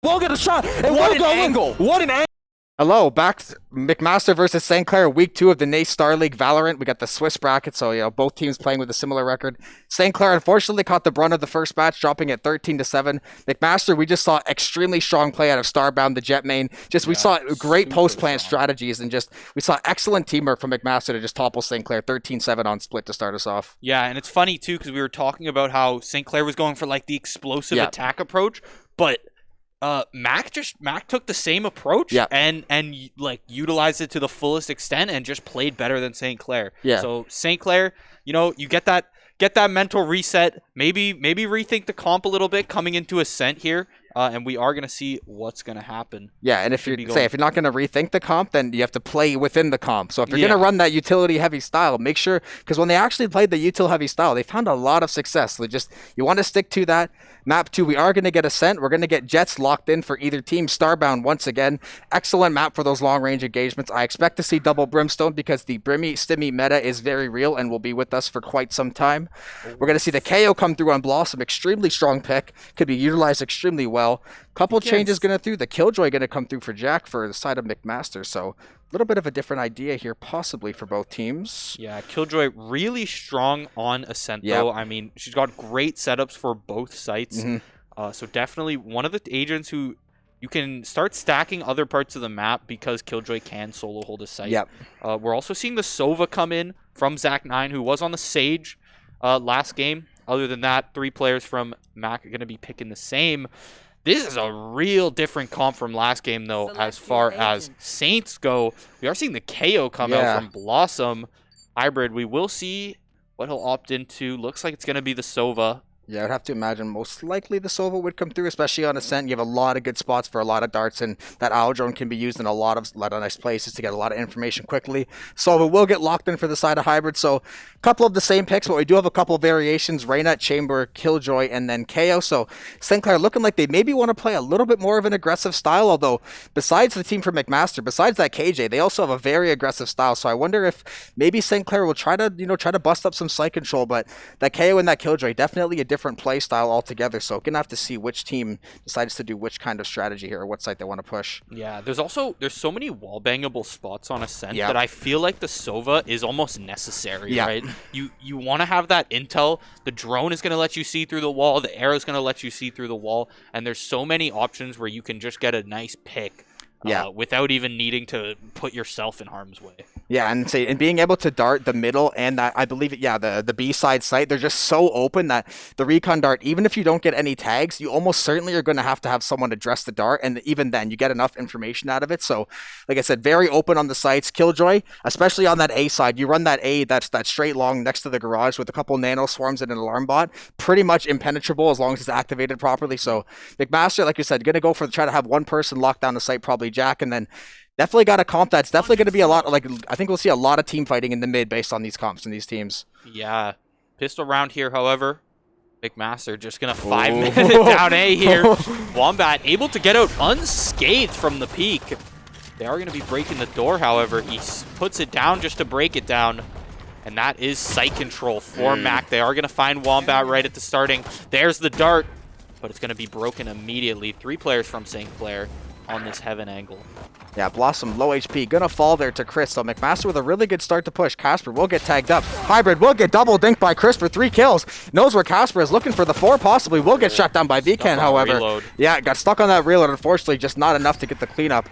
We'll get a shot. And What we'll an go angle. What an angle. Hello, back McMaster versus St. Clair, week 2 of the NACE Starleague Valorant. We got the Swiss bracket, so both teams playing with a similar record. St. Clair unfortunately caught the brunt of the first match, dropping at 13-7. McMaster, we just saw extremely strong play out of Starbound, the jet main. We saw great post-plant strategies, and we saw excellent teamwork from McMaster to just topple St. Clair 13-7 on split to start us off. Yeah, and it's funny too because we were talking about how St. Clair was going for like the explosive attack approach, but Mac took the same approach and like utilized it to the fullest extent and just played better than St. Clair. Yeah. So St. Clair, you get that mental reset. Maybe rethink the comp a little bit coming into Ascent here. And we are going to see what's going to happen. Yeah, and if you're not going to rethink the comp, then you have to play within the comp. So if you're going to run that utility-heavy style, make sure, because when they actually played the util-heavy style, they found a lot of success. So you want to stick to that. Map 2, we are going to get Ascent. We're going to get Jets locked in for either team. Starbound, once again, excellent map for those long-range engagements. I expect to see double Brimstone because the Brimmy Stimmy meta is very real and will be with us for quite some time. We're going to see the KO come through on Blossom. Extremely strong pick. Could be utilized extremely well. Couple changes going to through. The Killjoy going to come through for Jack for the side of McMaster. So a little bit of a different idea here possibly for both teams. Yeah, Killjoy really strong on Ascent though. I mean, she's got great setups for both sites. So definitely one of the agents who you can start stacking other parts of the map because Killjoy can solo hold a site. We're also seeing the Sova come in from Zach9, who was on the Sage last game. Other than that, 3 players from Mac are going to be picking the same. This is a real different comp from last game, though, as far as Saints go. We are seeing the KO come out from Blossom. Hybrid, we will see what he'll opt into. Looks like it's going to be the Sova. Yeah, I'd have to imagine most likely the Sova would come through, especially on Ascent. You have a lot of good spots for a lot of darts, and that owl drone can be used in a lot of nice places to get a lot of information quickly. Sova will get locked in for the side of Hybrid, so a couple of the same picks, but we do have a couple of variations. Reyna, Chamber, Killjoy, and then KO. So St. Clair looking like they maybe want to play a little bit more of an aggressive style, although besides the team from McMaster, besides that KJ, they also have a very aggressive style. So I wonder if maybe St. Clair will try to bust up some site control, but that KO and that Killjoy, definitely a different play style altogether, so gonna have to see which team decides to do which kind of strategy here or what site they want to push. Yeah, there's so many wall bangable spots on Ascent that I feel like the Sova is almost necessary, right? You want to have that intel. The drone is going to let you see through the wall, the arrow is going to let you see through the wall, and there's so many options where you can just get a nice pick without even needing to put yourself in harm's way. Yeah, and being able to dart the middle and that, I believe, the B side site, they're just so open that the recon dart, even if you don't get any tags, you almost certainly are going to have someone address the dart, and even then, you get enough information out of it. So, like I said, very open on the sites. Killjoy, especially on that A side, you run that A, that's that straight long next to the garage with a couple nano swarms and an alarm bot, pretty much impenetrable as long as it's activated properly. So, McMaster, like you said, going to go for try to have one person lock down the site, probably Jack, and then definitely got a comp that's definitely going to be a lot, I think we'll see a lot of team fighting in the mid based on these comps and these teams. Yeah. Pistol round here, however. McMaster just going to 5-minute it down A here. Wombat able to get out unscathed from the peak. They are going to be breaking the door, however. He puts it down just to break it down. And that is site control for Mac. They are going to find Wombat right at the starting. There's the dart, but it's going to be broken immediately. 3 players from St. Clair on this heaven angle. Yeah, Blossom, low HP, gonna fall there to Chris. So McMaster with a really good start to push. Casper will get tagged up. Hybrid will get double dinked by Chris for 3 kills. Knows where Casper is, looking for the 4 possibly. Will get shut down by Vcan, however. Reload. Yeah, got stuck on that reload, unfortunately, just not enough to get the cleanup.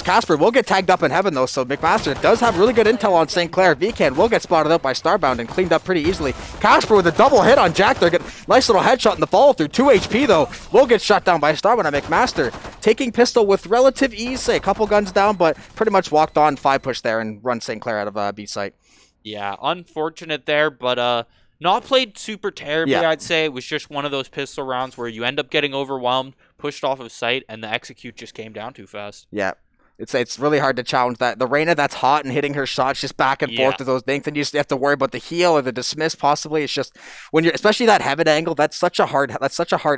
Casper will get tagged up in heaven, though, so McMaster does have really good intel on St. Clair. Vcan will get spotted out by Starbound and cleaned up pretty easily. Casper with a double hit on Jack there. Get nice little headshot in the follow-through. 2 HP, though. Will get shut down by Starbound and McMaster. Taking pistol with relative ease, say a couple guns down, but pretty much walked on 5 push there and run St. Clair out of B site. Yeah, unfortunate there, but not played super terribly, I'd say. It was just one of those pistol rounds where you end up getting overwhelmed, pushed off of site, and the execute just came down too fast. Yeah. It's really hard to challenge that. The Reyna that's hot and hitting her shots just back and forth to those dinks, and you just have to worry about the heal or the dismiss possibly. It's just when you're, especially that heaven angle, that's such a hard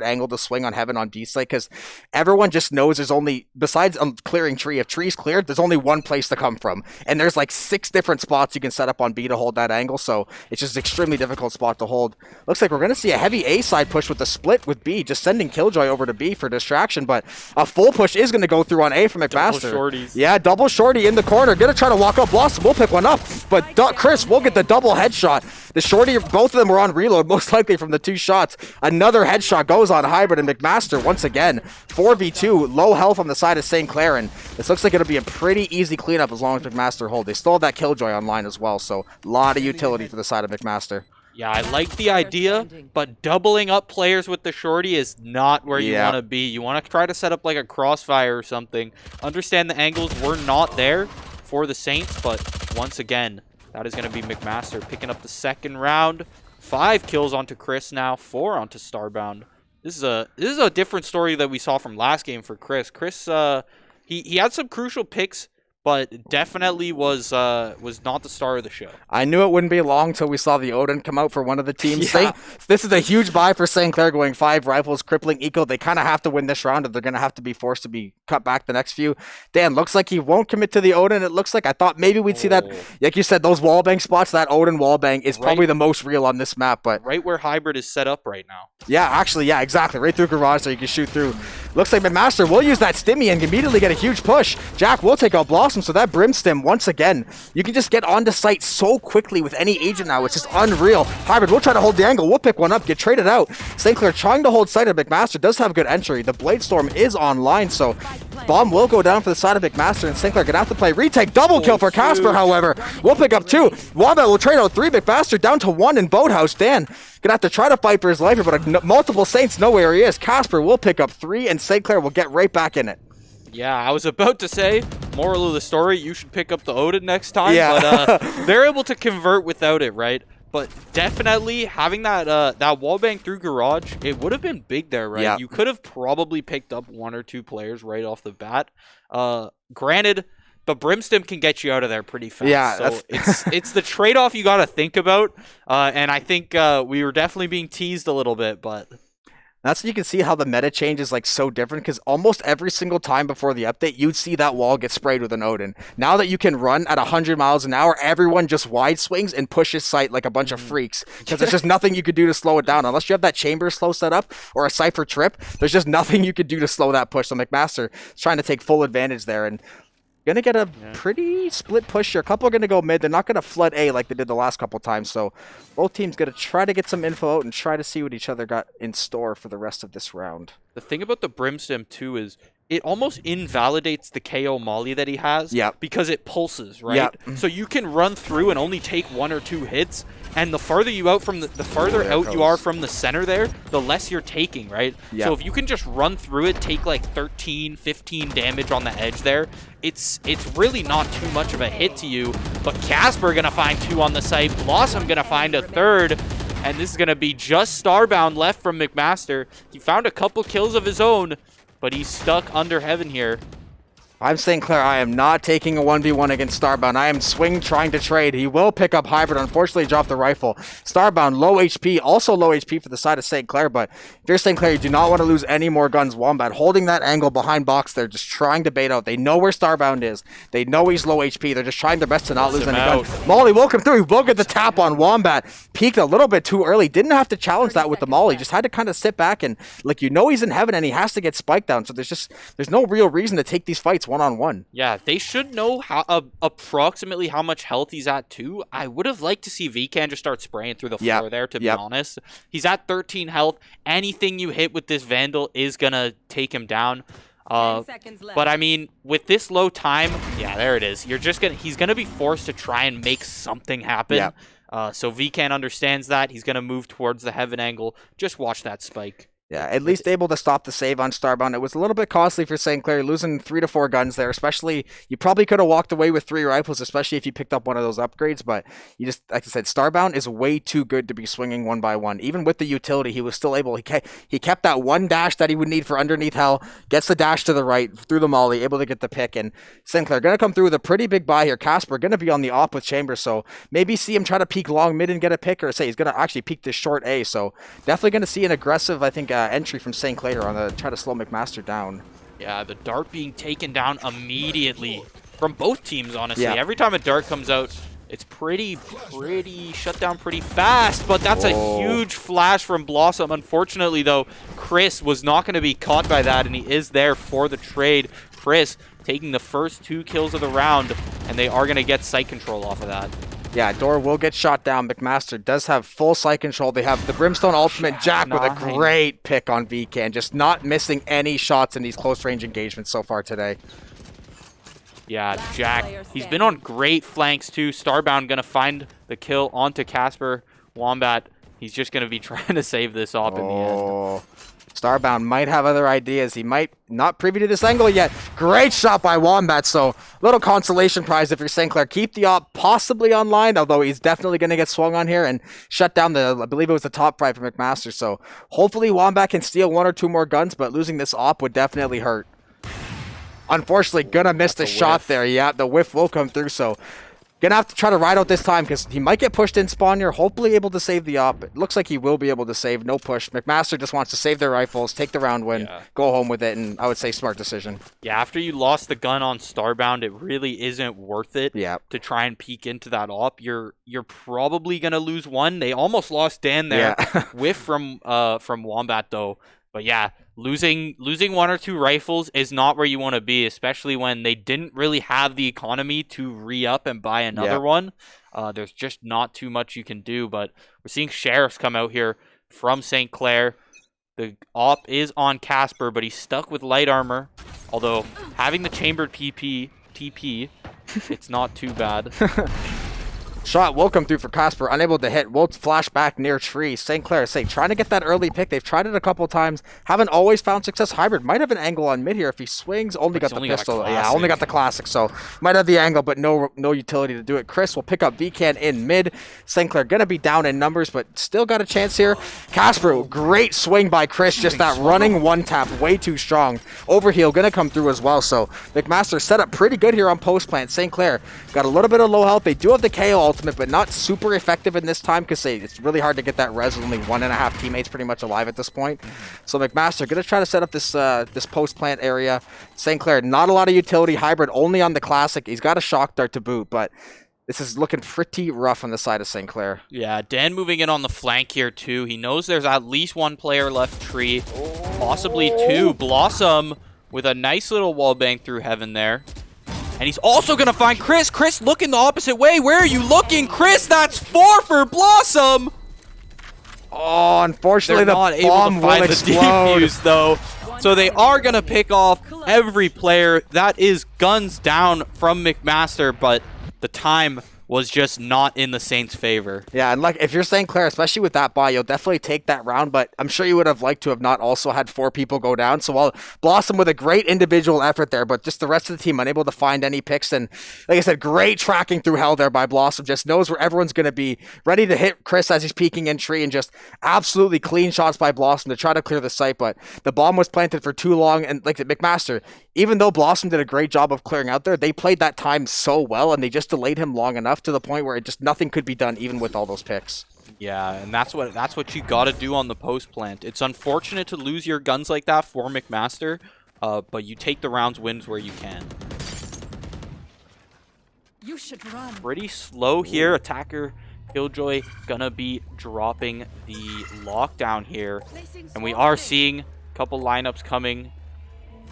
angle to swing on heaven on B site, because everyone just knows there's only, besides clearing tree, if tree's cleared, there's only one place to come from, and there's like 6 different spots you can set up on B to hold that angle. So it's just an extremely difficult spot to hold. Looks like we're gonna see a heavy A side push with the split with B, just sending Killjoy over to B for distraction, but a full push is gonna go through on A from McMaster. Yeah, double shorty in the corner. Gonna try to walk up Blossom. We'll pick one up. But Chris will get the double headshot. The shorty, both of them were on reload, most likely from the 2 shots. Another headshot goes on Hybrid, and McMaster, once again, 4v2, low health on the side of St. Clair, and this looks like it'll be a pretty easy cleanup as long as McMaster hold. They still have that Killjoy online as well, so a lot of utility for the side of McMaster. Yeah, I like the idea, but doubling up players with the shorty is not where you want to be. You want to try to set up like a crossfire or something. Understand the angles were not there for the Saints, but once again, that is going to be McMaster picking up the second round. 5 kills onto Chris now, 4 onto Starbound. This is a different story that we saw from last game for Chris. Chris, he had some crucial picks, but definitely was not the star of the show. I knew it wouldn't be long till we saw the Odin come out for one of the teams. Yeah. This is a huge buy for St. Clair, going 5 rifles, crippling eco. They kind of have to win this round, or they're going to have to be forced to be cut back the next few. Dan, looks like he won't commit to the Odin. It looks like, I thought maybe we'd see that, like you said, those wallbang spots, that Odin wallbang is probably the most real on this map. But right where Hybrid is set up right now. Yeah, actually, yeah, exactly. Right through garage so you can shoot through. Looks like McMaster will use that stimmy and immediately get a huge push. Jack will take out Blossom, so that Brim stim, once again, you can just get onto site so quickly with any agent now. It's just unreal. Hybrid will try to hold the angle. We'll pick one up, get traded out. St. Clair trying to hold site of McMaster, does have good entry. The Blade Storm is online, so bomb will go down for the side of McMaster, and St. Clair gonna have to play retake. Double kill for Casper, however. We'll pick up 2. Wombat will trade out 3. McMaster down to 1 in Boathouse. Dan gonna have to try to fight for his life here, but multiple Saints know where he is. Casper will pick up 3, and St. Clair will get right back in it. Yeah, I was about to say, moral of the story, you should pick up the Odin next time, but they're able to convert without it, right? But definitely having that that wallbang through garage, it would have been big there, right? Yeah. You could have probably picked up 1 or 2 players right off the bat. Granted, but Brimstim can get you out of there pretty fast. Yeah, so it's the trade-off you got to think about, and I think we were definitely being teased a little bit, but that's when you can see how the meta change is like so different, because almost every single time before the update, you'd see that wall get sprayed with an Odin. Now that you can run at 100 miles an hour, everyone just wide swings and pushes site like a bunch of freaks, because there's just nothing you could do to slow it down. Unless you have that chamber slow set up or a Cypher trip, there's just nothing you could do to slow that push. So McMaster is trying to take full advantage there, and gonna get a pretty split push here. A couple are gonna go mid. They're not gonna flood A like they did the last couple times. So both teams gonna try to get some info out and try to see what each other got in store for the rest of this round. The thing about the Brimstim too is it almost invalidates the KO molly that he has, because it pulses, right? So you can run through and only take 1 or 2 hits, and the farther you out from the farther out you are from the center there, the less you're taking, right? So if you can just run through it, take like 13, 15 damage on the edge there, it's really not too much of a hit to you. But Casper gonna find 2 on the site, Blossom gonna find a 3rd, and this is gonna be just Starbound left from McMaster. He found a couple kills of his own, but he's stuck under heaven here. I'm St. Clair, I am not taking a 1v1 against Starbound. I am swing trying to trade. He will pick up Hybrid. Unfortunately, drop the rifle. Starbound, low HP. Also low HP for the side of St. Clair, but if you're St. Clair, you do not want to lose any more guns. Wombat holding that angle behind box there, just trying to bait out. They know where Starbound is. They know he's low HP. They're just trying their best to not lose any guns. Molly will come through. He will get the tap on Wombat. Peeked a little bit too early. Didn't have to challenge that with the Molly. Just had to kind of sit back and, like, you know he's in heaven and he has to get spiked down. So there's no real reason to take these fights one-on-one. Yeah, they should know how approximately how much health he's at too. I would have liked to see Vcan just start spraying through the floor there, to be honest. He's at 13 health. Anything you hit with this Vandal is going to take him down. But I mean, with this low time, yeah, there it is. He's going to be forced to try and make something happen. So Vcan understands that. He's going to move towards the heaven angle. Just watch that spike. Yeah, at least able to stop the save on Starbound. It was a little bit costly for St. Clair, losing 3 to 4 guns there, especially, you probably could have walked away with 3 rifles, especially if you picked up one of those upgrades, but you just, like I said, Starbound is way too good to be swinging one by one. Even with the utility, he was still able, he kept that one dash that he would need for underneath hell, gets the dash to the right, through the molly, able to get the pick, and St. Clair going to come through with a pretty big buy here. Casper going to be on the op with Chambers, so maybe see him try to peek long mid and get a pick, or say he's going to actually peek this short A, so definitely going to see an aggressive, I think, entry from St. Clair on the try to slow McMaster down. Yeah, the dart being taken down immediately from both teams, honestly. Yeah. Every time a dart comes out, it's pretty shut down pretty fast, but that's a huge flash from Blossom. Unfortunately, though, Chris was not going to be caught by that, and he is there for the trade. Chris taking the first 2 kills of the round, and they are going to get sight control off of that. Yeah, Door will get shot down. McMaster does have full sight control. They have the Brimstone Ultimate Jack with a great pick on VCAN. Just not missing any shots in these close range engagements so far today. Yeah, Jack, he's been on great flanks too. Starbound gonna find the kill onto Casper. Wombat, he's just gonna be trying to save this op in the end. Starbound might have other ideas. He might not privy to this angle yet. Great shot by Wombat, so little consolation prize if you're St. Clair. Keep the op possibly online, although he's definitely going to get swung on here and shut down the, I believe it was the top 5 for McMaster, so hopefully Wombat can steal 1 or 2 more guns, but losing this op would definitely hurt. Unfortunately, gonna miss the shot there. Yeah, the whiff will come through, so gonna have to try to ride out this time because he might get pushed in spawn here. Hopefully able to save the op. It looks like he will be able to save. No push. McMaster just wants to save their rifles, take the round win, go home with it, and I would say smart decision. Yeah, after you lost the gun on Starbound, it really isn't worth it to try and peek into that op. You're probably gonna lose 1. They almost lost Dan there. Whiff from Wombat though. But yeah, losing 1 or 2 rifles is not where you want to be, especially when they didn't really have the economy to re-up and buy another one. There's just not too much you can do, but we're seeing Sheriffs come out here from St. Clair. The op is on Casper, but he's stuck with light armor, although having the chambered TP, it's not too bad. Shot will come through for Casper, unable to hit. Will flash back near tree. St. Clair, trying to get that early pick. They've tried it a couple times. Haven't always found success. Hybrid might have an angle on mid here if he swings. Only got the pistol. Yeah, only got the classic. So might have the angle, but no utility to do it. Chris will pick up VCAN in mid. St. Clair gonna be down in numbers, but still got a chance here. Casper, great swing by Chris. Just that running one tap, way too strong. Overheal gonna come through as well. So McMaster set up pretty good here on post plant. St. Clair got a little bit of low health. They do have the KO ultimate, but not super effective in this time because it's really hard to get that res with only 1.5 teammates pretty much alive at this point. So McMaster gonna try to set up this this post plant area. St. Clair, not a lot of utility. Hybrid only on the classic. He's got a shock dart to boot, but this is looking pretty rough on the side of St. Clair. Yeah, Dan moving in on the flank here too. He knows there's at least 1 player left tree, possibly 2. Blossom with a nice little wall bang through heaven there. And he's also going to find Chris. Chris looking the opposite way. Where are you looking, Chris? That's 4 for Blossom. Oh, unfortunately, the bomb will explode. The defuse, though. So they are going to pick off every player. That is guns down from McMaster, but the time was just not in the Saints' favor. Yeah, and like if you're St. Clair, especially with that buy, you'll definitely take that round, but I'm sure you would have liked to have not also had 4 people go down. So while Blossom with a great individual effort there, but just the rest of the team unable to find any picks. And like I said, great tracking through hell there by Blossom. Just knows where everyone's going to be, ready to hit Chris as he's peeking in tree, and just absolutely clean shots by Blossom to try to clear the site. But the bomb was planted for too long, and like the McMaster, even though Blossom did a great job of clearing out there, they played that time so well, and they just delayed him long enough to the point where it just nothing could be done even with all those picks. Yeah, and that's what you got to do on the post plant. It's unfortunate to lose your guns like that for McMaster, but you take the rounds wins where you can. You should run. Pretty slow here. Attacker Killjoy gonna be dropping the lockdown here, and we are seeing a couple lineups coming.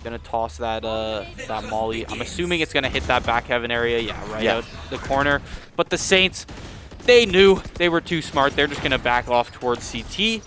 Gonna toss that that molly. I'm assuming it's gonna hit that back heaven area. Yeah, right out the corner. But the Saints, they knew they were too smart. They're just gonna back off towards CT,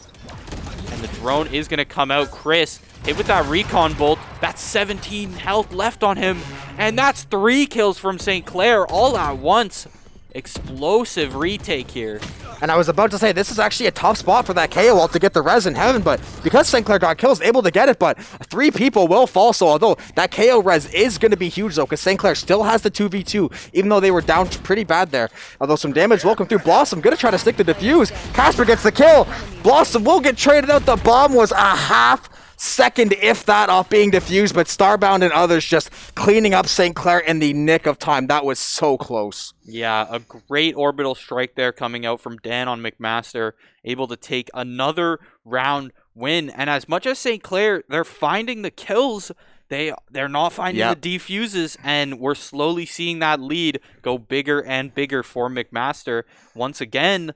and the drone is gonna come out. Chris hit with that recon bolt. That's 17 health left on him, and that's 3 kills from St. Clair all at once. explosive retake here. And I was about to say, this is actually a tough spot for that KO ult to get the res in heaven, but because St. Clair got kills, able to get it, but 3 people will fall, so although that KO res is going to be huge though, because St. Clair still has the 2v2, even though they were down pretty bad there. Although some damage will come through. Blossom going to try to stick the defuse. Casper gets the kill. Blossom will get traded out. The bomb was a half second, if that, off being defused, but Starbound and others just cleaning up St. Clair in the nick of time. That was so close. Yeah, a great orbital strike there coming out from Dan on McMaster, able to take another round win. And as much as St. Clair, they're finding the kills, they're not finding the defuses, and we're slowly seeing that lead go bigger and bigger for McMaster. Once again,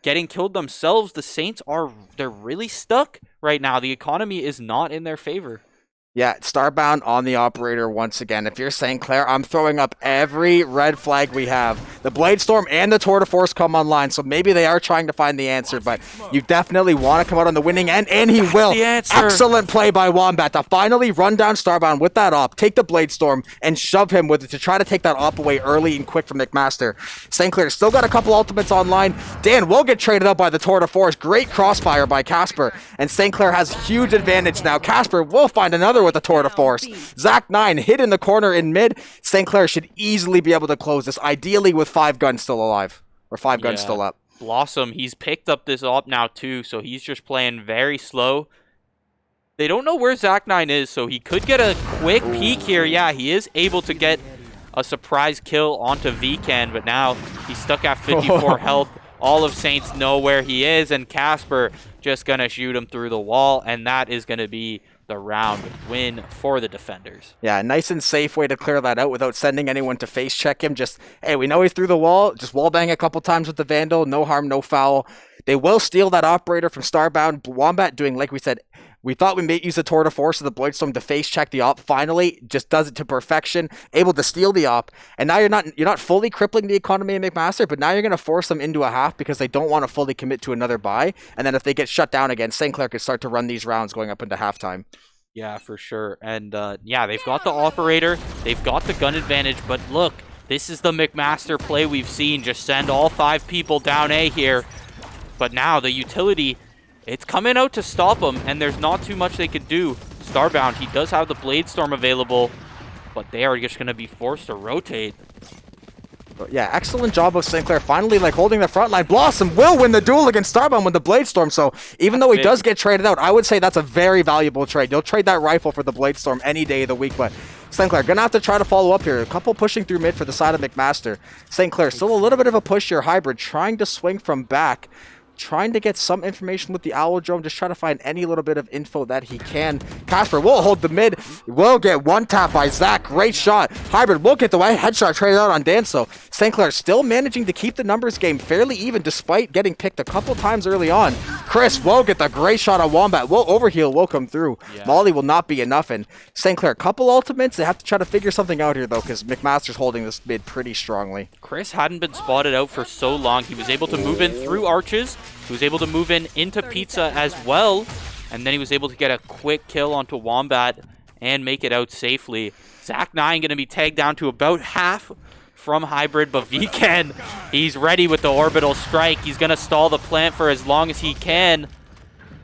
getting killed themselves, the Saints they're really stuck right now. The economy is not in their favor. Yeah, Starbound on the operator once again. If you're St. Clair, I'm throwing up every red flag we have. The Blade Storm and the Tour de Force come online, so maybe they are trying to find the answer, but you definitely want to come out on the winning end, and he will. Excellent play by Wombat to finally run down Starbound with that op, take the Blade Storm, and shove him with it to try to take that op away early and quick from McMaster. St. Clair still got a couple ultimates online. Dan will get traded up by the Tour de Force. Great crossfire by Casper, and St. Clair has huge advantage now. Casper will find another with the Tour de Force. Zach9 hit in the corner in mid. St. Clair should easily be able to close this, ideally with 5 guns still alive, or 5 guns still up. Blossom, he's picked up this op now too, so he's just playing very slow. They don't know where Zach9 is, so he could get a quick peek here. Yeah, he is able to get a surprise kill onto Vcan, but now he's stuck at 54 health. All of Saints know where he is, and Casper just gonna shoot him through the wall, and that is gonna be the round win for the defenders. Yeah, nice and safe way to clear that out without sending anyone to face check him. Just, hey, we know he's through the wall. Just wall bang a couple times with the Vandal. No harm, no foul. They will steal that operator from Starbound. Wombat doing, like we said, we thought we may use the Tour de Force of the Bladestorm to face check the op. Finally, just does it to perfection, able to steal the op. And now you're not fully crippling the economy in McMaster, but now you're going to force them into a half because they don't want to fully commit to another buy. And then if they get shut down again, St. Clair could start to run these rounds going up into halftime. Yeah, for sure. And yeah, they've got the operator, they've got the gun advantage, but look, this is the McMaster play we've seen. Just send all 5 people down A here. But now the utility, it's coming out to stop him, and there's not too much they could do. Starbound, he does have the Blade Storm available, but they are just going to be forced to rotate. But yeah, excellent job of St. Clair finally holding the front line. Blossom will win the duel against Starbound with the Blade Storm, so even though he does get traded out, I would say that's a very valuable trade. You'll trade that rifle for the Blade Storm any day of the week, but St. Clair gonna have to try to follow up here. A couple pushing through mid for the side of McMaster. St. Clair still a little bit of a push here. Hybrid trying to swing from back, trying to get some information with the Owl Drone, just try to find any little bit of info that he can. Casper will hold the mid, will get one tap by Zach. Great shot. Hybrid will get the headshot traded out on Dan, so St. Clair still managing to keep the numbers game fairly even despite getting picked a couple times early on. Chris will get the great shot on Wombat. Will overheal, will come through. Yeah. Molly will not be enough, and St. Clair, a couple ultimates. They have to try to figure something out here though, because McMaster's holding this mid pretty strongly. Chris hadn't been spotted out for so long. He was able to move in through arches. He was able to move in into Pizza as well, and then he was able to get a quick kill onto Wombat and make it out safely. Zach9 going to be tagged down to about half from Hybrid, but Vcan, he's ready with the orbital strike. He's going to stall the plant for as long as he can.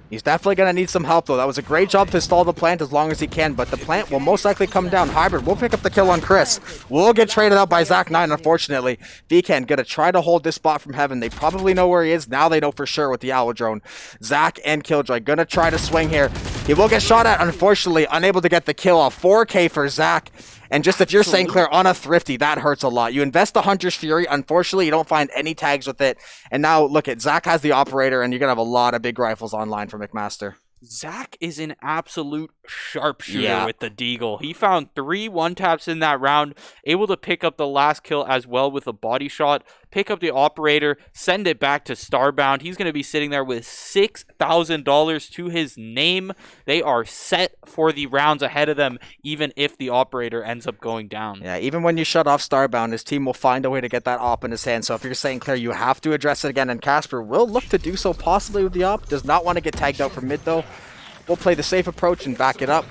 He's definitely going to need some help, though. That was a great job to stall the plant as long as he can, but the plant will most likely come down. Hybrid will pick up the kill on Chris. Will get traded out by Zach9, unfortunately. Vcan going to try to hold this spot from heaven. They probably know where he is. Now they know for sure with the Owl Drone. Zach and Killjoy going to try to swing here. He will get shot at, unfortunately, unable to get the kill off. 4K for Zach. And just if you're St. Clair on a Thrifty, that hurts a lot. You invest the Hunter's Fury. Unfortunately, you don't find any tags with it. And now, look at Zach has the operator, and you're going to have a lot of big rifles online for McMaster. Zach is an absolute sharpshooter with the Deagle. He found 3 one-taps in that round, able to pick up the last kill as well with a body shot, pick up the operator, send it back to Starbound. He's going to be sitting there with $6,000 to his name. They are set for the rounds ahead of them, even if the operator ends up going down. Yeah, even when you shut off Starbound, his team will find a way to get that op in his hand. So if you're St. Clair, you have to address it again, and Casper will look to do so possibly with the op. Does not want to get tagged out from mid, though. We'll play the safe approach and back it up.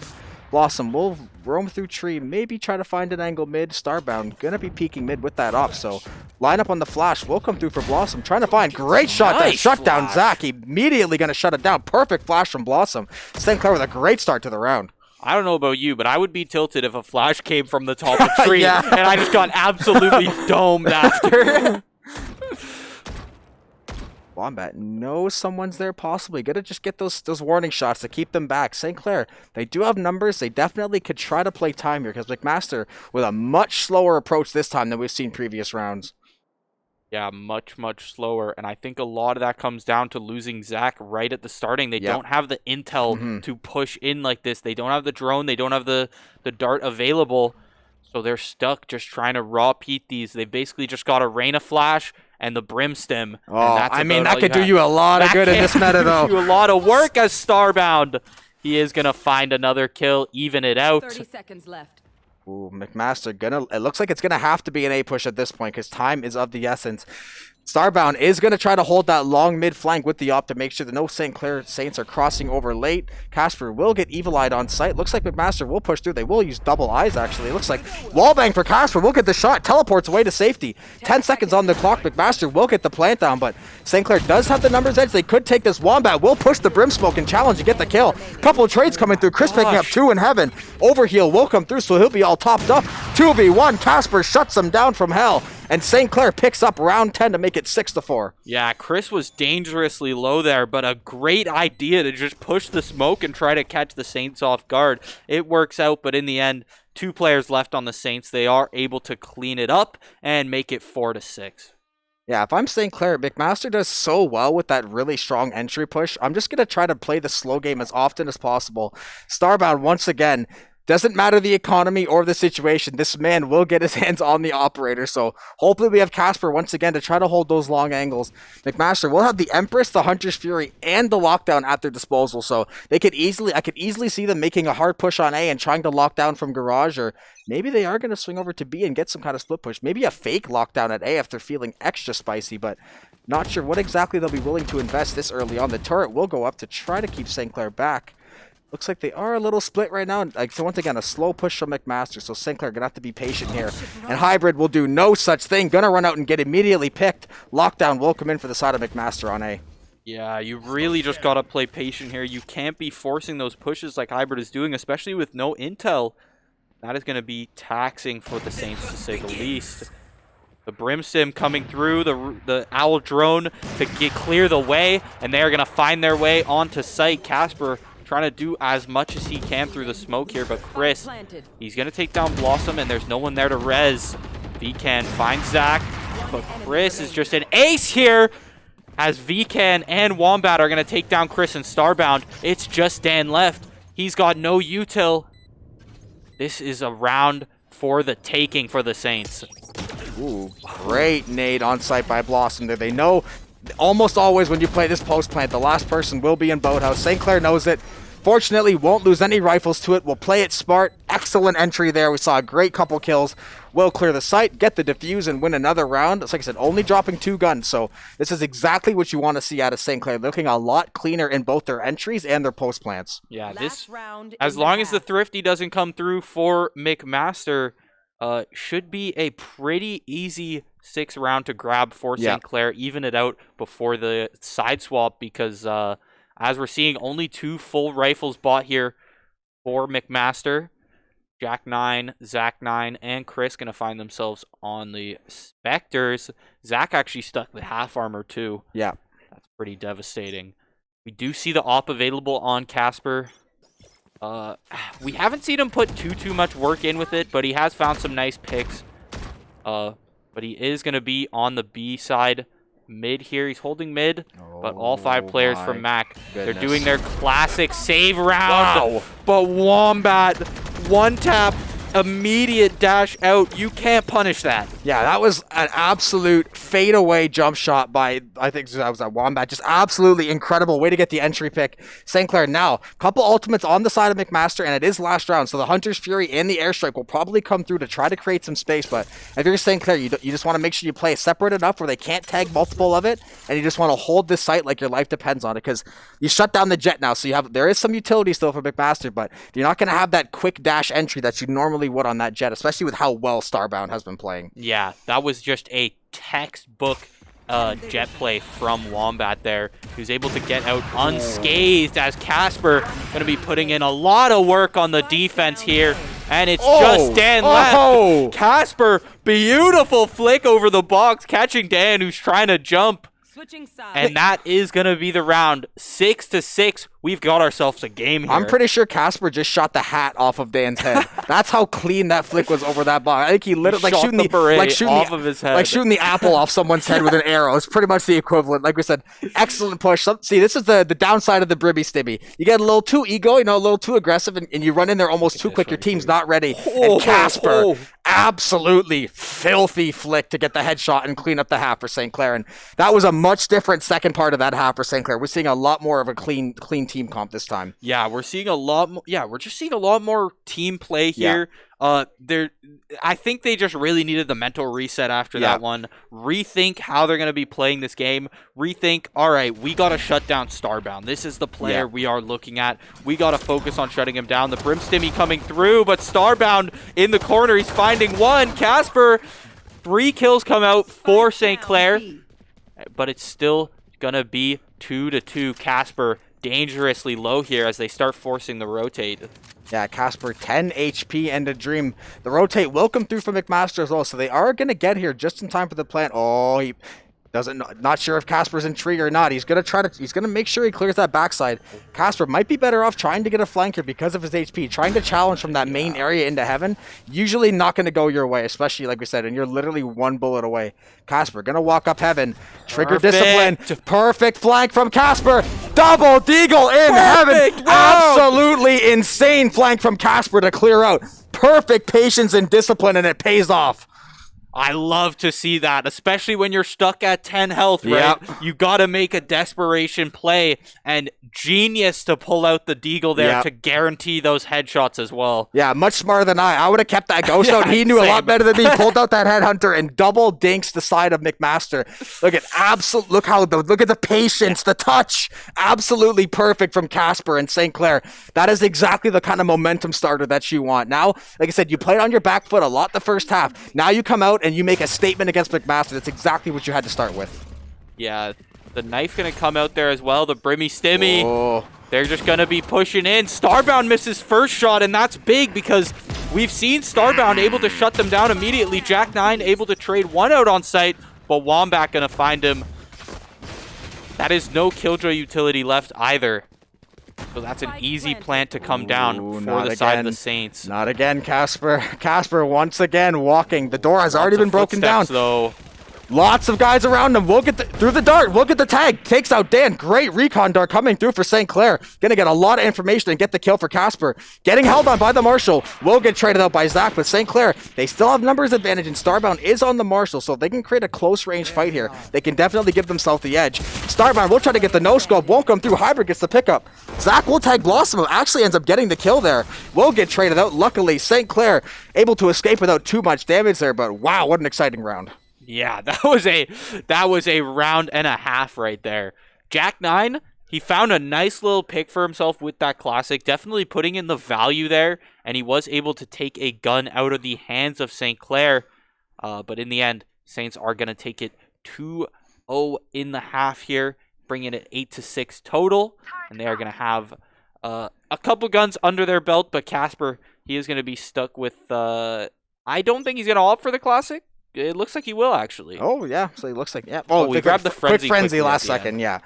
Blossom will roam through tree, maybe try to find an angle mid. Starbound gonna be peeking mid with that op, so line up on the flash will come through for Blossom, trying to find great shot Nice that shut down flash. Zach. Immediately gonna shut it down. Perfect flash from Blossom. St. Clair with a great start to the round. I don't know about you, but I would be tilted if a flash came from the top of the tree Yeah. and I just got absolutely domed after. Wombat knows someone's there possibly. Gotta just get those warning shots to keep them back. St. Clair, they do have numbers. They definitely could try to play time here because McMaster with a much slower approach this time than we've seen previous rounds. Yeah, much slower. And I think a lot of that comes down to losing Zach right at the starting. They don't have the intel to push in like this. They don't have the drone. They don't have the dart available. So they're stuck just trying to raw peat these. They basically just got a Rain of Flash and the Brimstem. Oh, I mean, that could do you a lot of good in this meta, though. Do you a lot of work as Starbound. He is going to find another kill, even it out. 30 seconds left. Ooh, McMaster it looks like it's gonna have to be an A push at this point because time is of the essence. Starbound is going to try to hold that long mid flank with the op to make sure that no St. Clair Saints are crossing over late. Casper will get evil-eyed on site. Looks like McMaster will push through. They will use double eyes, actually. It looks like wallbang for Casper. Will get the shot. Teleports away to safety. 10 seconds on the clock. McMaster will get the plant down, but St. Clair does have the numbers edge. They could take this. Wombat will push the Brimsmoke and challenge and get the kill. Couple of trades coming through. Chris picking up 2 in heaven. Overheal will come through, so he'll be all topped up. 2v1. Casper shuts them down from hell. And St. Clair picks up round 10 to make it 6-4. Yeah, Chris was dangerously low there, but a great idea to just push the smoke and try to catch the Saints off guard. It works out, but in the end, 2 players left on the Saints. They are able to clean it up and make it 4-6. Yeah, if I'm St. Clair, McMaster does so well with that really strong entry push. I'm just going to try to play the slow game as often as possible. Starbound, once again, doesn't matter the economy or the situation, this man will get his hands on the operator. So hopefully we have Casper once again to try to hold those long angles. McMaster will have the Empress, the Hunter's Fury, and the lockdown at their disposal. So I could easily see them making a hard push on A and trying to lock down from Garage, or maybe they are going to swing over to B and get some kind of split push. Maybe a fake lockdown at A if they're feeling extra spicy, but not sure what exactly they'll be willing to invest this early on. The turret will go up to try to keep St. Clair back. Looks like they are a little split right now. So once again, a slow push from McMaster. So St. Clair gonna have to be patient here. And Hybrid will do no such thing. Gonna run out and get immediately picked. Lockdown will come in for the side of McMaster on A. Yeah, you really just gotta play patient here. You can't be forcing those pushes like Hybrid is doing, especially with no intel. That is gonna be taxing for the Saints, to say the least. The Brimstem coming through, the Owl drone to clear the way, and they are gonna find their way onto site. Casper trying to do as much as he can through the smoke here, but Chris, he's going to take down Blossom, and there's no one there to res. Vcan finds Zach, but Chris is just an ace here as Vcan and Wombat are going to take down Chris and Starbound. It's just Dan left. He's got no util. This is a round for the taking for the Saints. Ooh, great nade on site by Blossom there. They know almost always when you play this post plant, the last person will be in Boathouse. St. Clair knows it. Fortunately, won't lose any rifles to it. Will play it smart. Excellent entry there. We saw a great couple kills. Will clear the site, get the defuse, and win another round. It's like I said, only dropping 2 guns. So this is exactly what you want to see out of St. Clair. Looking a lot cleaner in both their entries and their post plants. Yeah, this, as long as the Thrifty doesn't come through for McMaster, should be a pretty easy 6th round to grab for St. Clair, even it out before the side swap, because as we're seeing, only 2 full rifles bought here for McMaster. Jack 9, Zach 9, and Chris going to find themselves on the Spectres. Zach actually stuck with half armor too. Yeah. That's pretty devastating. We do see the op available on Casper. We haven't seen him put too much work in with it, but he has found some nice picks. But he is going to be on the B side mid here. He's holding mid, but all 5 players from Mac, they're doing their classic save round. Wow. But Wombat, one tap immediate dash out. You can't punish that. Yeah, that was an absolute fadeaway jump shot by, I think that was a Wombat. Just absolutely incredible way to get the entry pick. St. Clair now, couple ultimates on the side of McMaster, and it is last round, so the Hunter's Fury and the Airstrike will probably come through to try to create some space, but if you're St. Clair, you just want to make sure you play separate enough where they can't tag multiple of it, and you just want to hold this site like your life depends on it, because you shut down the jet now, so there is some utility still for McMaster, but you're not going to have that quick dash entry that you normally would on that jet, especially with how well Starbound has been playing. Yeah, that was just a textbook jet play from Wombat there, who's able to get out unscathed, as Casper going to be putting in a lot of work on the defense here, and it's just Dan left. Casper, beautiful flick over the box, catching Dan, who's trying to jump. And that is going to be the round. 6-6. We've got ourselves a game here. I'm pretty sure Casper just shot the hat off of Dan's head. That's how clean that flick was over that box. I think he literally shot the beret off of his head. Like shooting the apple off someone's head with an arrow. It's pretty much the equivalent. Like we said, excellent push. See, this is the downside of the Bribby Stibby. You get a little too ego, a little too aggressive, and you run in there almost too quick. Your team's not ready. And Casper, absolutely filthy flick to get the headshot and clean up the half for St. Clair. And that was a much different second part of that half for St. Clair. We're seeing a lot more of a clean team comp this time. Yeah, we're seeing a lot more. Yeah, we're just seeing a lot more team play here. Yeah. I think they just really needed the mental reset after that one. Rethink how they're going to be playing this game. Rethink, all right, we got to shut down Starbound. This is the player we are looking at. We got to focus on shutting him down. The Brim Stimmy coming through, but Starbound in the corner. He's finding one. Casper, 3 kills come out for St. Clair, but it's still going to be 2-2. Casper dangerously low here as they start forcing the rotate. Yeah, Casper, 10 HP and a dream. The rotate will come through from McMaster as well, so they are going to get here just in time for the plant. Oh, he not sure if Casper's in tree or not. He's going to make sure he clears that backside. Casper might be better off trying to get a flanker because of his HP, trying to challenge from that main area into heaven. Usually not going to go your way, especially like we said, and you're literally 1 bullet away. Casper going to walk up heaven. Trigger discipline. Perfect flank from Casper. Double deagle in heaven. Wow. Absolutely insane flank from Casper to clear out. Perfect patience and discipline, and it pays off. I love to see that, especially when you're stuck at 10 health, right? Yep. You got to make a desperation play, and genius to pull out the deagle there to guarantee those headshots as well. Yeah, much smarter than I. I would have kept that ghost out. He knew a lot better than me. Pulled out that headhunter and double dinks the side of McMaster. Look at the patience, the touch. Absolutely perfect from Casper and St. Clair. That is exactly the kind of momentum starter that you want. Now, like I said, you played on your back foot a lot the first half. Now you come out and you make a statement against McMaster. That's exactly what you had to start with. Yeah, the knife going to come out there as well. The Brimmy Stimmy. They're just going to be pushing in. Starbound misses first shot, and that's big because we've seen Starbound able to shut them down immediately. Jack 9 able to trade one out on site, but Wombat going to find him. That is no Killjoy utility left either. So that's an easy plant to come down for the side of the Saints. Not again, Casper. Casper once again walking. The door has already been broken down. Though. Lots of guys around him. We'll get through the dart. We'll get the tag. Takes out Dan. Great recon dart coming through for St. Clair. Gonna get a lot of information and get the kill for Casper. Getting held on by the Marshal. Will get traded out by Zach, but St. Clair, they still have numbers advantage, and Starbound is on the Marshal, so if they can create a close range fight here, they can definitely give themselves the edge. Starbound will try to get the no-scope. Won't come through. Hybrid gets the pickup. Zach will tag Blossom, who actually ends up getting the kill there. Will get traded out. Luckily, St. Clair able to escape without too much damage there, but wow, what an exciting round. Yeah, that was a round and a half right there. Jack 9, he found a nice little pick for himself with that classic, definitely putting in the value there, and he was able to take a gun out of the hands of St. Clair. But in the end, Saints are going to take it 2-0 in the half here, bringing it 8-6 total, and they are going to have a couple guns under their belt, but Casper, he is going to be stuck with... I don't think he's going to opt for the classic. It looks like he will, actually. Oh, yeah. So he looks like... Yeah. Oh, we grabbed the frenzy. Quick frenzy last second, yeah.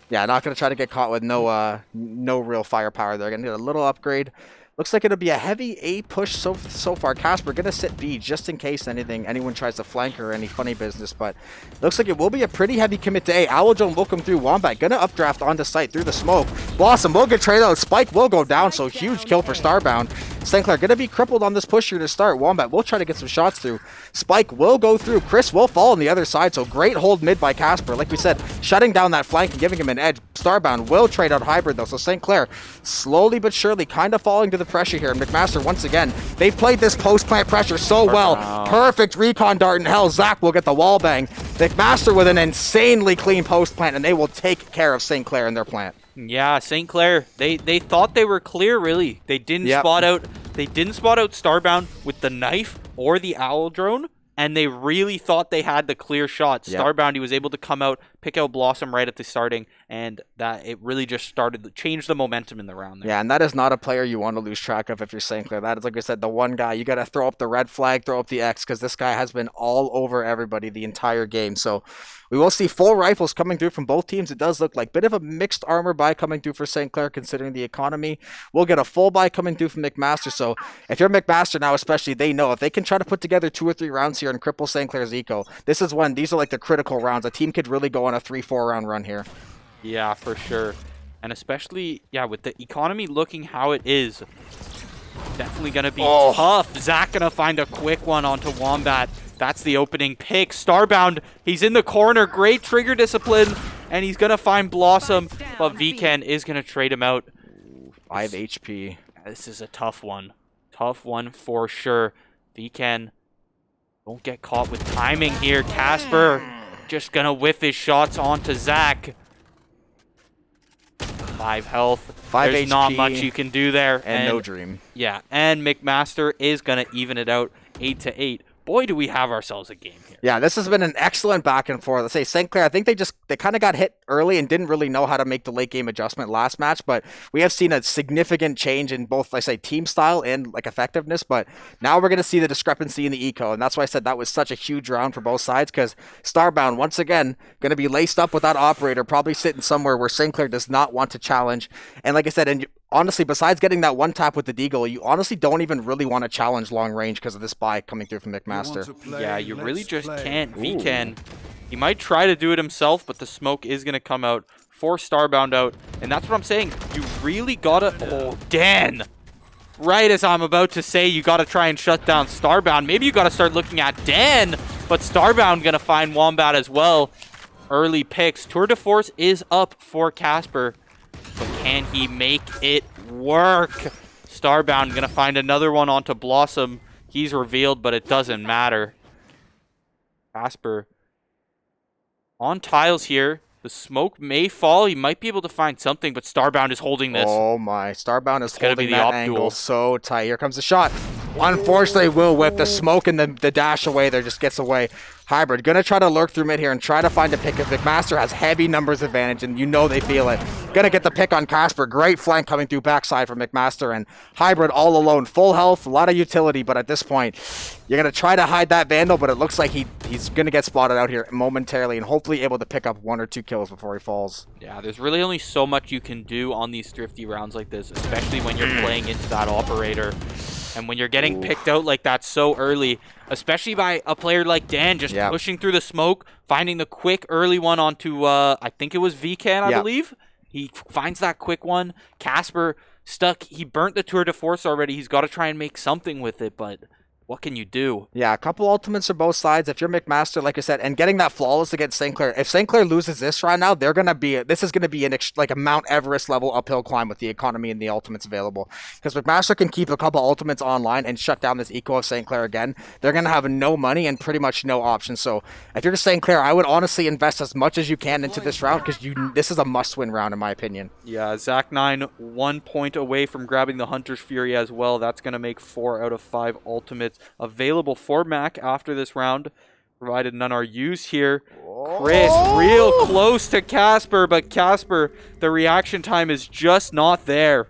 Yeah, not going to try to get caught with no real firepower. They're going to get a little upgrade. Looks like it'll be a heavy A push so far. Casper gonna sit B just in case anyone tries to flank her or any funny business, but looks like it will be a pretty heavy commit to A. Owljone will come through. Wombat gonna updraft onto site through the smoke. Blossom will get traded out. Spike will go down, so huge kill for Starbound. St. Clair gonna be crippled on this push here to start. Wombat will try to get some shots through. Spike will go through. Chris will fall on the other side, so great hold mid by Casper. Like we said, shutting down that flank and giving him an edge. Starbound will trade out Hybrid though, so St. Clair slowly but surely kind of falling to the pressure here. And McMaster once again, they played this post-plant pressure so well. Perfect recon dart and hell. Zach will get the wall bang. McMaster with an insanely clean post-plant, and they will take care of St. Clair in their plant. Yeah, St. Clair, they thought they were clear, really. They didn't spot out Starbound with the knife or the owl drone, and they really thought they had the clear shot. Starbound, he was able to come out, pick out Blossom right at the starting, and that it really just started to change the momentum in the round there. Yeah, and that is not a player you want to lose track of if you're St. Clair. That is, like I said, the one guy. You got to throw up the red flag, throw up the X, because this guy has been all over everybody the entire game. So we will see full rifles coming through from both teams. It does look like a bit of a mixed armor buy coming through for St. Clair considering the economy. We'll get a full buy coming through from McMaster. So if you're McMaster now especially, they know if they can try to put together 2 or 3 rounds here and cripple St. Clair's eco, this is when these are like the critical rounds. A team could really go on a 3-4 round run here. Yeah, for sure. And especially, yeah, with the economy looking how it is, definitely going to be tough. Zach going to find a quick one onto Wombat. That's the opening pick. Starbound, he's in the corner. Great trigger discipline. And he's going to find Blossom. But Vken is going to trade him out. 5 HP. This is a tough one. Tough one for sure. Vken, don't get caught with timing here. Casper just going to whiff his shots onto Zach. 5 health. 5 There's HP, not much you can do there. And no dream. Yeah, and McMaster is going to even it out 8-8. Boy, do we have ourselves a game here. Yeah, this has been an excellent back and forth. Let's say St. Clair, I think they kind of got hit early and didn't really know how to make the late game adjustment last match, but we have seen a significant change in both, I say, team style and like effectiveness, but now we're going to see the discrepancy in the eco, and that's why I said that was such a huge round for both sides, because Starbound, once again, going to be laced up with that operator, probably sitting somewhere where St. Clair does not want to challenge, and like I said, and honestly, besides getting that one tap with the deagle, you honestly don't even really want to challenge long range because of this buy coming through from McMaster. Yeah, you really just can't. Vken, he might try to do it himself, but the smoke is going to come out, force Starbound out, and that's what I'm saying. You really gotta... Oh, Dan! Right as I'm about to say you gotta try and shut down Starbound. Maybe you gotta start looking at Dan, but Starbound gonna find Wombat as well. Early picks. Tour de Force is up for Casper. But can he make it work? Starbound going to find another one onto Blossom. He's revealed, but it doesn't matter. Casper on tiles here. The smoke may fall. He might be able to find something, but Starbound is holding this. Oh my. Starbound is holding that angle so tight. Here comes the shot. Unfortunately, will whip the smoke and the dash away there just gets away. Hybrid gonna try to lurk through mid here and try to find a pick. If McMaster has heavy numbers advantage, and you know they feel it. Gonna get the pick on Casper. Great flank coming through backside from McMaster, and Hybrid all alone. Full health, a lot of utility, but at this point, you're gonna try to hide that Vandal, but it looks like he's gonna get spotted out here momentarily and hopefully able to pick up 1 or 2 kills before he falls. Yeah, there's really only so much you can do on these thrifty rounds like this, especially when you're playing into that operator. And when you're getting picked out like that so early, especially by a player like Dan, just pushing through the smoke, finding the quick early one onto, I think it was Vken, I believe. He finds that quick one. Casper stuck. He burnt the Tour de Force already. He's got to try and make something with it, but what can you do? Yeah, a couple ultimates for both sides. If you're McMaster, like I said, and getting that flawless against St. Clair, if St. Clair loses this right now, this is going to be like a Mount Everest level uphill climb with the economy and the ultimates available. Because McMaster can keep a couple ultimates online and shut down this eco of St. Clair again. They're going to have no money and pretty much no options. So if you're St. Clair, I would honestly invest as much as you can into this round because this is a must-win round in my opinion. Yeah, Zach 9, 1 point away from grabbing the Hunter's Fury as well. That's going to make 4 out of 5 ultimates available for Mac after this round, provided none are used here. Chris, real close to Casper, but Casper, the reaction time is just not there.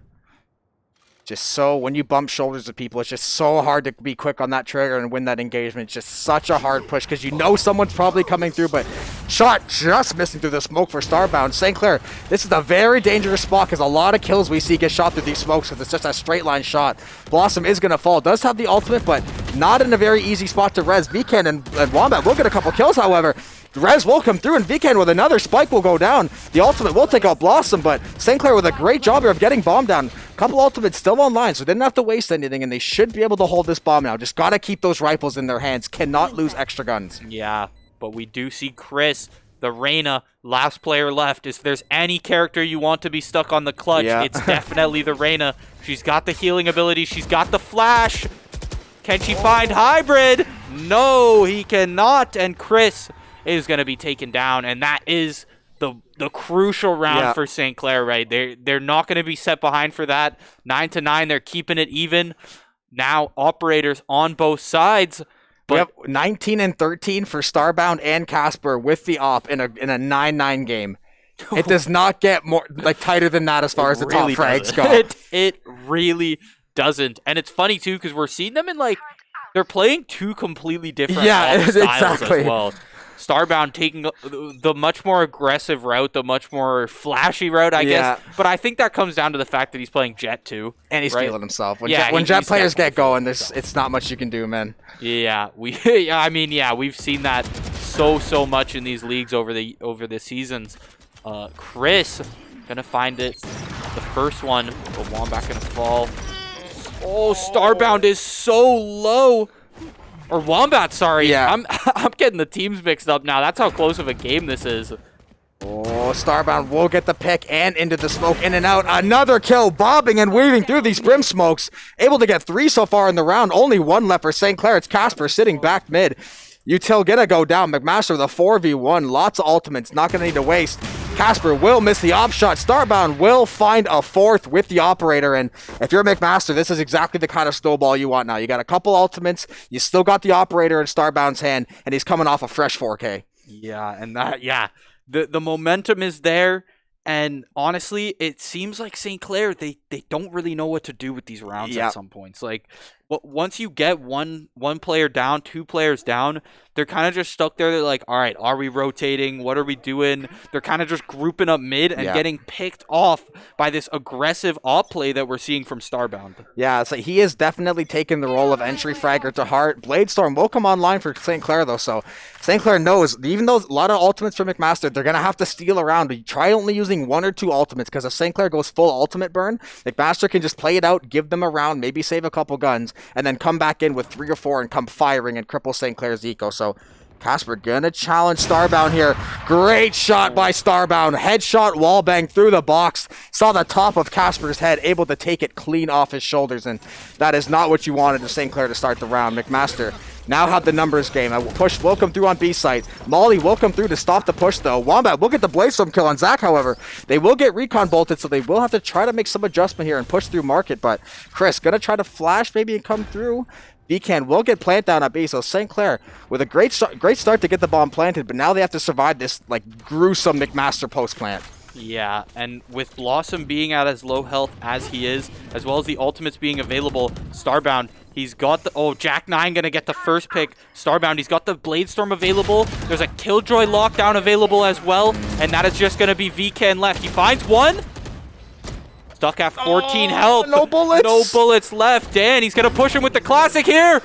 Just so, when you bump shoulders with people, it's just so hard to be quick on that trigger and win that engagement. It's just such a hard push because you know someone's probably coming through, but shot just missing through the smoke for Starbound. St. Clair, this is a very dangerous spot because a lot of kills we see get shot through these smokes because it's just a straight line shot. Blossom is going to fall. Does have the ultimate, but not in a very easy spot to res. Vcan and Wombat will get a couple kills, however. Rez will come through, and Vcan with another spike will go down. The ultimate will take out Blossom, but St. Clair with a great job here of getting bomb down. Couple ultimates still online, so didn't have to waste anything, and they should be able to hold this bomb now. Just gotta keep those rifles in their hands. Cannot lose extra guns. Yeah, but we do see Chris, the Reyna, last player left. If there's any character you want to be stuck on the clutch, it's definitely the Reyna. She's got the healing ability. She's got the flash. Can she find Hybrid? No, he cannot, and Chris is going to be taken down, and that is the crucial round for St. Clair, right? They're not going to be set behind for that. 9-9, they're keeping it even. Now, operators on both sides. But we have 19 and 13 for Starbound and Casper with the op in a 9-9 game. It does not get more tighter than that as far as the top frags go. It really doesn't. And it's funny, too, because we're seeing them in, they're playing two completely different styles as well. Starbound taking the much more aggressive route, the much more flashy route, I guess. But I think that comes down to the fact that he's playing Jet too. And he's feeling himself. When Jet players get going, it's not much you can do, man. Yeah, we've seen that so much in these leagues over the seasons. Chris gonna find it. The first one, but Wombat gonna fall. Oh, Starbound is so low. Or Wombat, sorry. Yeah. I'm getting the teams mixed up now. That's how close of a game this is. Oh, Starbound will get the pick and into the smoke, in and out. Another kill, bobbing and weaving through these brim smokes. Able to get 3 so far in the round. Only 1 left for St. Clair. It's Casper sitting back mid. Util gonna go down. McMaster, the 4v1. Lots of ultimates. Not gonna need to waste. Casper will miss the op shot. Starbound will find a 4th with the operator. And if you're McMaster, this is exactly the kind of snowball you want now. You got a couple ultimates. You still got the operator in Starbound's hand, and he's coming off a fresh 4K. Yeah, and the momentum is there. And honestly, it seems like St. Clair, they don't really know what to do with these rounds at some points. Once you get one player down, 2 players down, they're kind of just stuck there. They're like, all right, are we rotating? What are we doing? They're kind of just grouping up mid and getting picked off by this aggressive op play that we're seeing from Starbound. Yeah, it's he is definitely taking the role of entry fragger to heart. Bladestorm will come online for St. Clair, though, so St. Clair knows, even though a lot of ultimates for McMaster, they're going to have to steal around. Try only using 1 or 2 ultimates, because if St. Clair goes full ultimate burn, McMaster can just play it out, give them a round, maybe save a couple guns, and then come back in with 3 or 4 and come firing and cripple St. Clair's eco. So Casper gonna challenge Starbound here. Great shot by Starbound. Headshot wallbang through the box. Saw the top of Casper's head, able to take it clean off his shoulders, and that is not what you wanted to St. Clair to start the round. McMaster now have the numbers game. A push will come through on B site. Molly will come through to stop the push, though. Wombat will get the Bladestorm kill on Zach, however. They will get recon bolted, so they will have to try to make some adjustment here and push through market. But Chris gonna try to flash maybe and come through. Vcan will get plant down at B, so St. Clair with a great start to get the bomb planted, but now they have to survive this gruesome McMaster post plant. Yeah, and with Blossom being at as low health as he is, as well as the ultimates being available, Starbound, he's got the... Oh, Jack 9 gonna get the first pick. Starbound, he's got the Bladestorm available. There's a Killjoy lockdown available as well, and that is just gonna be Vcan left. He finds one. Stuck at 14 health. No bullets. No bullets left. Dan, he's going to push him with the classic here.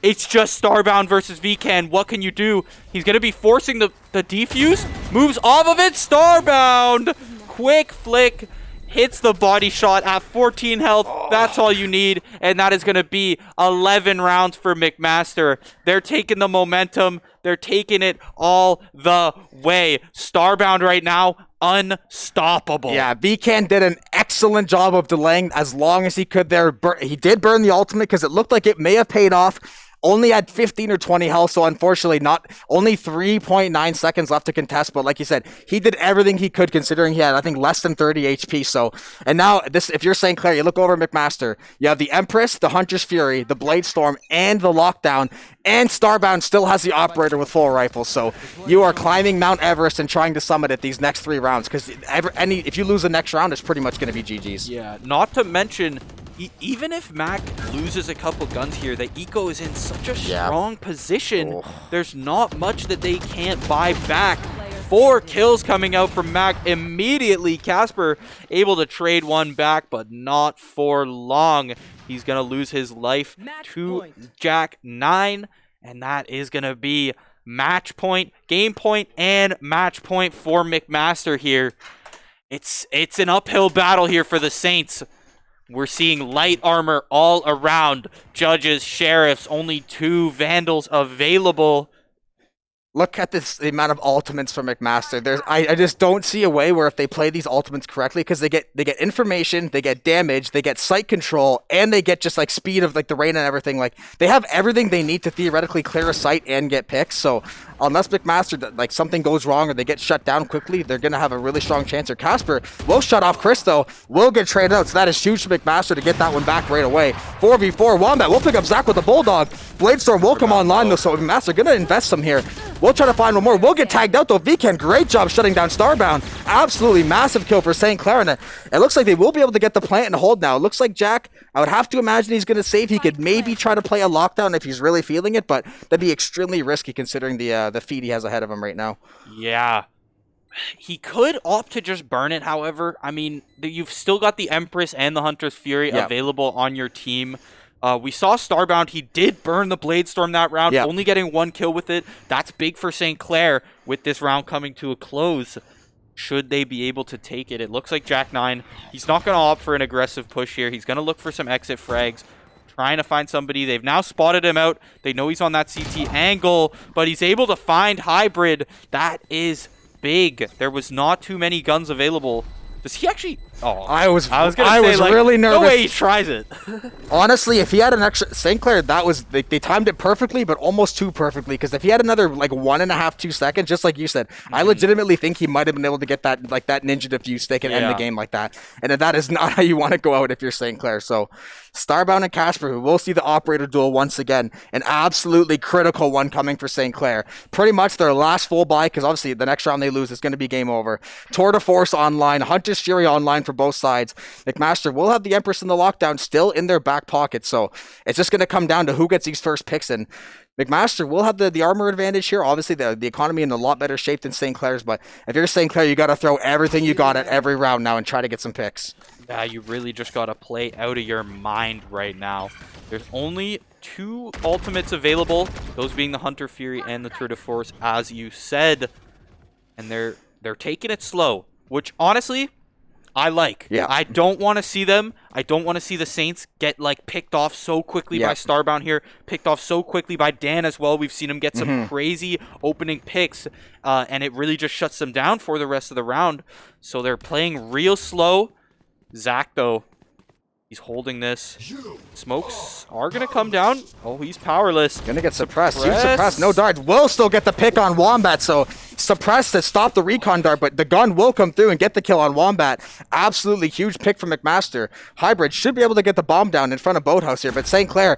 It's just Starbound versus Vcan. What can you do? He's going to be forcing the defuse. Moves off of it. Starbound. Quick flick. Hits the body shot at 14 health. That's all you need. And that is going to be 11 rounds for McMaster. They're taking the momentum. They're taking it all the way. Starbound right now, unstoppable. Yeah, Vcan did an excellent job of delaying as long as he could there. He did burn the ultimate because it looked like it may have paid off. Only had 15 or 20 health, so unfortunately only 3.9 seconds left to contest, but like you said, he did everything he could considering he had, I think, less than 30 HP, so, and now, if you're St. Clair, you look over McMaster, you have the Empress, the Hunter's Fury, the Bladestorm, and the Lockdown, and Starbound still has the Operator with full rifles, so you are climbing Mount Everest and trying to summit it these next 3 rounds, because if you lose the next round, it's pretty much going to be GG's. Yeah, not to mention even if Mac loses a couple guns here, the eco is in such a strong position. There's not much that they can't buy back. 4 kills coming out from Mac immediately. Casper able to trade one back, but not for long. He's going to lose his life to Jack 9, and that is going to be match point, game point, and match point for McMaster here. It's an uphill battle here for the Saints. We're seeing light armor all around. Judges, sheriffs, only 2 vandals available. Look at the amount of ultimates from McMaster. I just don't see a way where if they play these ultimates correctly, because they get information, they get damage, they get sight control, and they get just like speed of like the rain and everything. Like they have everything they need to theoretically clear a site and get picks. So unless McMaster like something goes wrong or they get shut down quickly, they're gonna have a really strong chance. Or Casper will shut off Chris though, will get traded out. So that is huge for McMaster to get that one back right away. 4v4 Wombat will pick up Zach with the Bulldog. Bladestorm will come online though, so McMaster gonna invest some here. We'll try to find one more. We'll get tagged out though. Vken, great job shutting down Starbound. Absolutely massive kill for St. Clair. And it looks like they will be able to get the plant and hold now. It looks like Jack, I would have to imagine he's going to save. He could maybe try to play a lockdown if he's really feeling it, but that'd be extremely risky considering the feed he has ahead of him right now. Yeah. He could opt to just burn it, however. I mean, you've still got the Empress and the Hunter's Fury available on your team. We saw Starbound. He did burn the Bladestorm that round, only getting 1 kill with it. That's big for St. Clair with this round coming to a close. Should they be able to take it? It looks like Jack 9, he's not going to opt for an aggressive push here. He's going to look for some exit frags, trying to find somebody. They've now spotted him out. They know he's on that CT angle, but he's able to find Hybrid. That is big. There was not too many guns available. Does he actually... Oh, I was really nervous. No way he tries it. Honestly, if he had an extra... St. Clair, that was... They timed it perfectly, but almost too perfectly. Because if he had another, like, 1.5, 2 seconds, just like you said, I legitimately think he might have been able to get that, like, that ninja diffuse stick and end the game like that. And that is not how you want to go out if you're St. Clair. So, Starbound and Casper, who will see the operator duel once again. An absolutely critical one coming for St. Clair. Pretty much their last full buy, because obviously the next round they lose is going to be game over. Tour de Force online, Hunter's Fury online for both sides. McMaster will have the Empress in the lockdown still in their back pocket, so it's just going to come down to who gets these first picks, and McMaster will have the armor advantage here. Obviously, the economy in a lot better shape than St. Clair's, but if you're St. Clair, you got to throw everything you got at every round now and try to get some picks. Yeah, you really just got to play out of your mind right now. There's only 2 ultimates available, those being the Hunter Fury and the Tour de Force, as you said, and they're taking it slow, which honestly... I like. Yeah. I don't want to see them. I don't want to see the Saints get like picked off so quickly by Starbound here, picked off so quickly by Dan as well. We've seen him get some crazy opening picks, and it really just shuts them down for the rest of the round. So they're playing real slow. Zach, though, he's holding this. Smokes are going to come down. Oh, he's powerless. Going to get suppressed. Huge suppressed. No darts. Will still get the pick on Wombat, so suppressed to stop the recon dart, but the gun will come through and get the kill on Wombat. Absolutely huge pick from McMaster. Hybrid should be able to get the bomb down in front of Boathouse here, but St. Clair,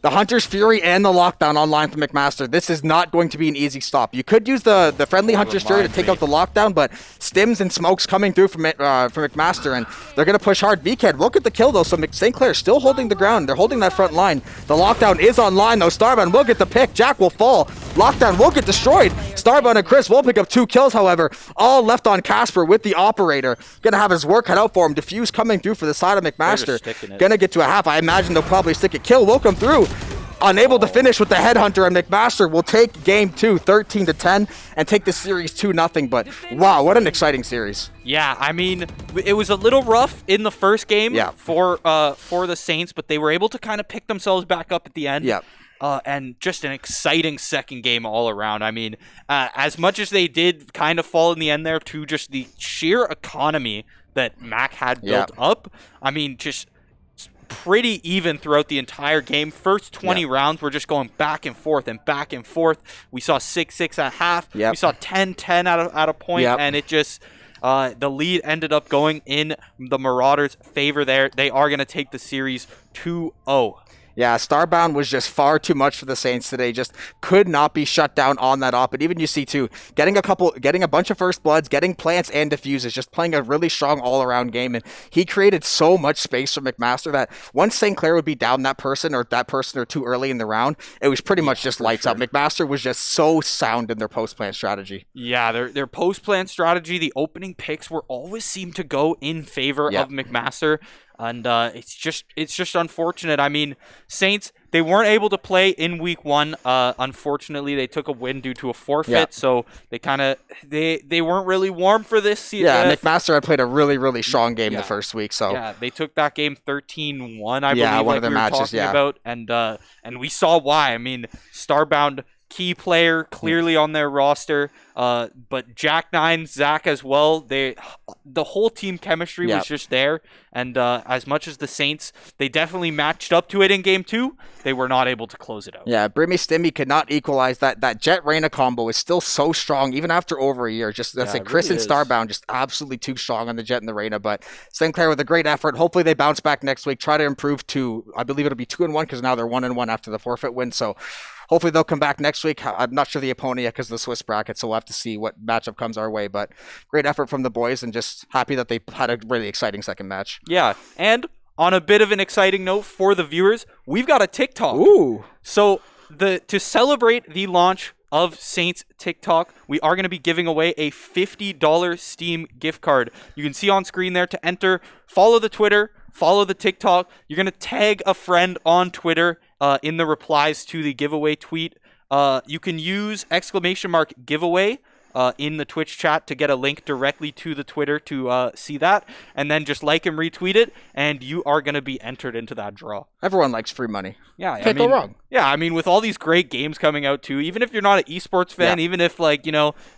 the Hunter's Fury and the lockdown online from McMaster. This is not going to be an easy stop. You could use the friendly Hunter's Fury to take out the lockdown, but Stims and Smokes coming through from McMaster, and they're going to push hard. VCAD will get the kill, though, so St. Clair still holding the ground. They're holding that front line. The lockdown is online, though. Starbound will get the pick. Jack will fall. Lockdown will get destroyed. Starbound and Chris will pick up 2 kills, however. All left on Casper with the operator. Going to have his work cut out for him. Diffuse coming through for the side of McMaster. Going to get to a half. I imagine they'll probably stick a kill. Will come through. Unable to finish with the headhunter, and McMaster will take game 2, 13-10, and take the series 2-0. But wow, what an exciting series! Yeah, I mean, it was a little rough in the first game for the Saints, but they were able to kind of pick themselves back up at the end. Yeah. And just an exciting second game all around. I mean, as much as they did kind of fall in the end there to just the sheer economy that Mac had built up, I mean, just pretty even throughout the entire game. First 20 rounds were just going back and forth and back and forth. We saw 6-6 at half. We saw 10-10 at a point, and it just the lead ended up going in the Marauders' favor there. They are going to take the series 2-0. Yeah, Starbound was just far too much for the Saints today. Just could not be shut down on that op. But even you see too, getting a bunch of first bloods, getting plants and diffuses, just playing a really strong all-around game. And he created so much space for McMaster that once St. Clair would be down that person or too early in the round, it was pretty much just lights out. McMaster was just so sound in their post-plant strategy. Yeah, their post-plant strategy, the opening picks were always seemed to go in favor of McMaster. And it's just unfortunate. I mean, Saints, they weren't able to play in week 1. Unfortunately, they took a win due to a forfeit, so they weren't really warm for this season. Yeah, McMaster had played a really, really strong game the first week. So yeah, they took that game 13-1, I believe, one like of their we were matches, talking about, and we saw why. I mean, Starbound, key player, clearly on their roster, but Jack 9, Zach as well. The whole team chemistry was just there, and as much as the Saints, they definitely matched up to it in game 2, they were not able to close it out. Yeah, Brimmy Stimmy could not equalize that. That Jet Reyna combo is still so strong, even after over a year. Just that's Chris and Starbound just absolutely too strong on the Jet and the Reyna. But St. Clair with a great effort. Hopefully they bounce back next week. Try to improve to, I believe it'll be 2-1 because now they're 1-1 after the forfeit win. So hopefully they'll come back next week. I'm not sure the opponent yet because of the Swiss bracket, so we'll have to see what matchup comes our way. But great effort from the boys, and just happy that they had a really exciting second match. Yeah, and on a bit of an exciting note for the viewers, we've got a TikTok. Ooh. So to celebrate the launch of Saints TikTok, we are going to be giving away a $50 Steam gift card. You can see on screen there to enter. Follow the Twitter, follow the TikTok. You're going to tag a friend on Twitter in the replies to the giveaway tweet. You can use !giveaway in the Twitch chat to get a link directly to the Twitter to see that, and then just like and retweet it, and you are going to be entered into that draw. Everyone likes free money. Yeah, Can't go wrong. Yeah, I mean, with all these great games coming out too, even if you're not an esports fan, even if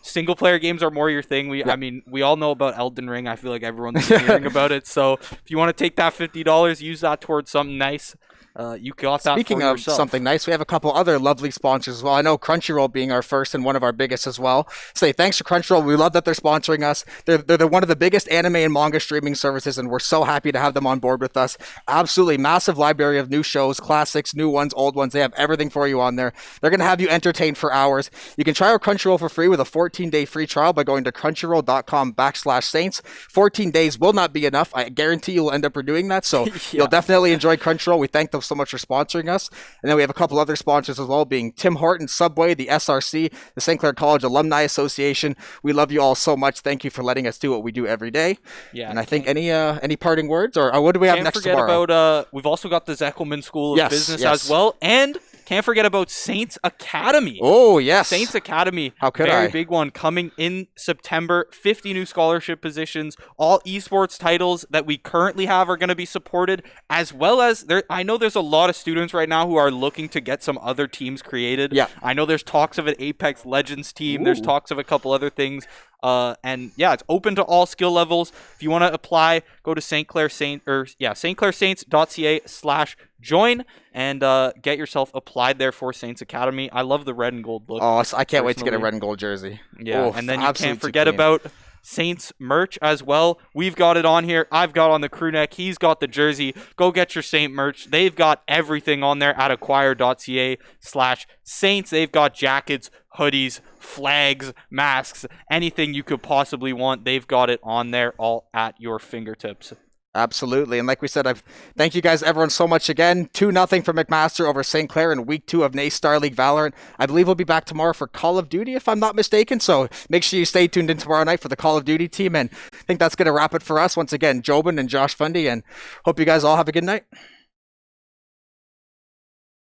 single player games are more your thing, I mean, we all know about Elden Ring. I feel like everyone's been hearing about it. So if you want to take that $50, use that towards something nice. You got that. Speaking of something nice, we have a couple other lovely sponsors as well. I know Crunchyroll being our first and one of our biggest as well. Say thanks to Crunchyroll. We love that they're sponsoring us. They're one of the biggest anime and manga streaming services, and we're so happy to have them on board with us. Absolutely massive library of new shows, classics, new ones, old ones. They have everything for you on there. They're going to have you entertained for hours. You can try out Crunchyroll for free with a 14-day free trial by going to crunchyroll.com/saints. 14 days will not be enough. I guarantee you'll end up doing that. So you'll definitely enjoy Crunchyroll. We thank them so much for sponsoring us. And then we have a couple other sponsors as well, being Tim Hortons, Subway, the SRC, the St. Clair College Alumni Association. We love you all so much. Thank you for letting us do what we do every day. Yeah. And I think any parting words, or what do we have next tomorrow? Can't forget about, we've also got the Zeckelman School of Business as well. And can't forget about Saints Academy. Oh, yes. Saints Academy. How could Very big one coming in September. 50 new scholarship positions. All esports titles that we currently have are going to be supported, as well as I know there's a lot of students right now who are looking to get some other teams created. Yeah. I know there's talks of an Apex Legends team. Ooh. There's talks of a couple other things. And it's open to all skill levels. If you want to apply, go to stclairsaints.ca/join and get yourself applied there for Saints Academy. I love the red and gold look. Oh, I can't wait to get a red and gold jersey. Yeah, and then you can't forget about Saints merch as well. We've got it on here. I've got on the crew neck. He's got the jersey. Go get your Saint merch. They've got everything on there at acquire.ca/Saints. They've got jackets, hoodies, flags, masks, anything you could possibly want. They've got it on there, all at your fingertips. Absolutely. And like we said, thank you guys, everyone, so much again. 2-0 for McMaster over St. Clair in week 2 of NACE Starleague Valorant. I believe we'll be back tomorrow for Call of Duty, if I'm not mistaken. So make sure you stay tuned in tomorrow night for the Call of Duty team. And I think that's going to wrap it for us. Once again, Jobin and Josh Fundy. And hope you guys all have a good night.